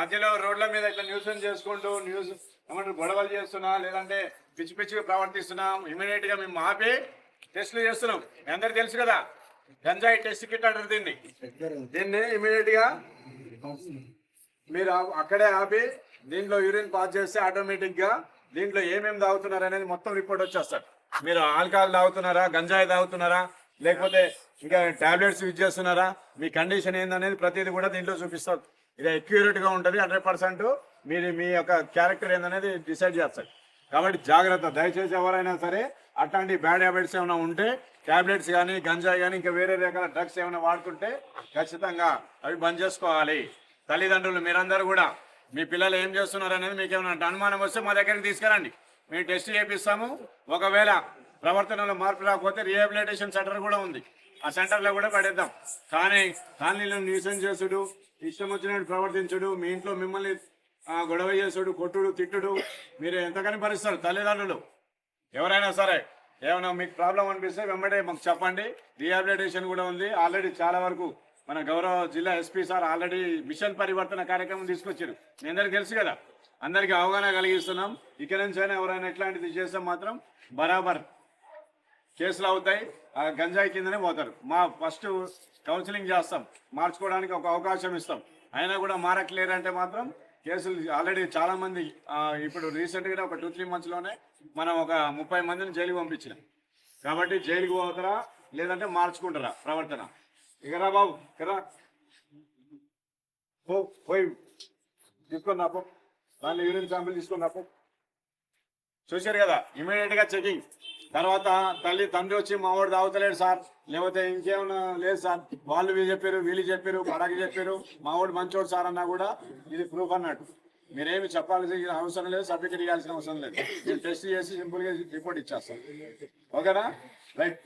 మధ్యలో రోడ్ల మీద ఇట్లా న్యూసెన్స్ చేసుకుంటూ ఏమంటారు గొడవలు చేస్తున్నా లేదంటే పిచ్చి పిచ్చిగా ప్రవర్తిస్తున్నాం ఇమీడియట్ గా మేము ఆపి టెస్టులు చేస్తున్నాం. మీ అందరికి తెలుసు కదా గంజాయి టెస్ట్ కిట్ అంటారు దీన్ని ఇమీడియట్ గా మీరు అక్కడే ఆపి దీంట్లో యూరిన్ పాస్ చేస్తే ఆటోమేటిక్ గా దీంట్లో ఏమేమి తాగుతున్నారు అనేది మొత్తం రిపోర్ట్ వచ్చేస్తారు. మీరు ఆల్కహాల్ తాగుతున్నారా, గంజాయి తాగుతున్నారా, లేకపోతే ఇంకా టాబ్లెట్స్ యూజ్ చేస్తున్నారా, మీ కండిషన్ ఏందనేది ప్రతిదీ కూడా దీంట్లో చూపిస్తారు. ఇది అక్యూరేట్ గా ఉంటుంది. 100% మీరు మీ యొక్క క్యారెక్టర్ ఏందనేది డిసైడ్ చేస్తారు. కాబట్టి జాగ్రత్త, దయచేసి ఎవరైనా సరే అట్లాంటి బ్యాడ్ హ్యాబిట్స్ ఏమైనా ఉంటే టాబ్లెట్స్ కానీ గంజాయి కానీ ఇంకా వేరే రకాల డ్రగ్స్ ఏమైనా వాడుతుంటే ఖచ్చితంగా అవి బంద్ చేసుకోవాలి. తల్లిదండ్రులు మీరందరూ కూడా మీ పిల్లలు ఏం చేస్తున్నారు అనేది మీకు ఏమైనా అనుమానం వస్తే మా దగ్గరికి తీసుకురండి, మేము టెస్ట్ చేపిస్తాము. ఒకవేళ ప్రవర్తనలో మార్పు రాకపోతే రీహాబిలిటేషన్ సెంటర్ కూడా ఉంది, ఆ సెంటర్లో కూడా పడేద్దాం. కానీ కాలనీలో న్యూసెన్స్ చేసుడు, ఇష్టం వచ్చినట్టు ప్రవర్తించుడు, మీ ఇంట్లో మిమ్మల్ని గొడవ చేసుడు, కొట్టుడు, తిట్టుడు మీరు ఎంతకని భరిస్తారు తల్లిదండ్రులు. ఎవరైనా సరే ఏమైనా మీకు ప్రాబ్లం అనిపిస్తే వెంబడే మాకు చెప్పండి. రీహాబిలిటేషన్ కూడా ఉంది. ఆల్రెడీ చాలా వరకు మన గౌరవ జిల్లా ఎస్పీ సార్ ఆల్రెడీ మిషన్ పరివర్తన కార్యక్రమం తీసుకొచ్చారు. మీ అందరికీ తెలుసు కదా, అందరికీ అవగాహన కలిగిస్తున్నాం. ఇక్కడి నుంచి అయినా ఎవరైనా ఎట్లాంటిది చేస్తే మాత్రం బరాబర్ కేసులు అవుతాయి, ఆ గంజాయి కిందనే పోతారు. మా ఫస్ట్ కౌన్సిలింగ్ చేస్తాం, మార్చుకోవడానికి ఒక అవకాశం ఇస్తాం. అయినా కూడా మారట్లేరంటే మాత్రం కేసులు ఆల్రెడీ చాలా మంది ఇప్పుడు రీసెంట్గా ఒక 2-3 మంత్స్లోనే మనం ఒక 30 మందిని జైలుకి పంపించినాం. కాబట్టి జైలుకి పోతారా లేదంటే మార్చుకుంటారా ప్రవర్తన. ఇకరా బాబు ఇకరా పోయి తీసుకొని రాపో, దాన్ని యూరిన్ శాంపిల్ తీసుకొని రాపో. చూశారు కదా, ఇమీడియట్ గా చెకింగ్. తర్వాత తండ్రి వచ్చి మా వాడు తాగుతలేడు సార్, లేకపోతే ఇంకేమన్నా లేదు సార్, వాళ్ళు చెప్పారు వీళ్ళు చెప్పారు పరాకి చెప్పారు మా వాడు మంచోడు సార్ అన్నా కూడా ఇది ప్రూఫ్ అన్నట్టు. మీరేమి చెప్పాల్సిన అవసరం లేదు, సర్టిఫికేట్ ఇవ్వాల్సిన అవసరం లేదు. నేను టెస్ట్ చేసి సింపుల్గా రిపోర్ట్ ఇచ్చేస్తాను. ఓకేనా, రైట్.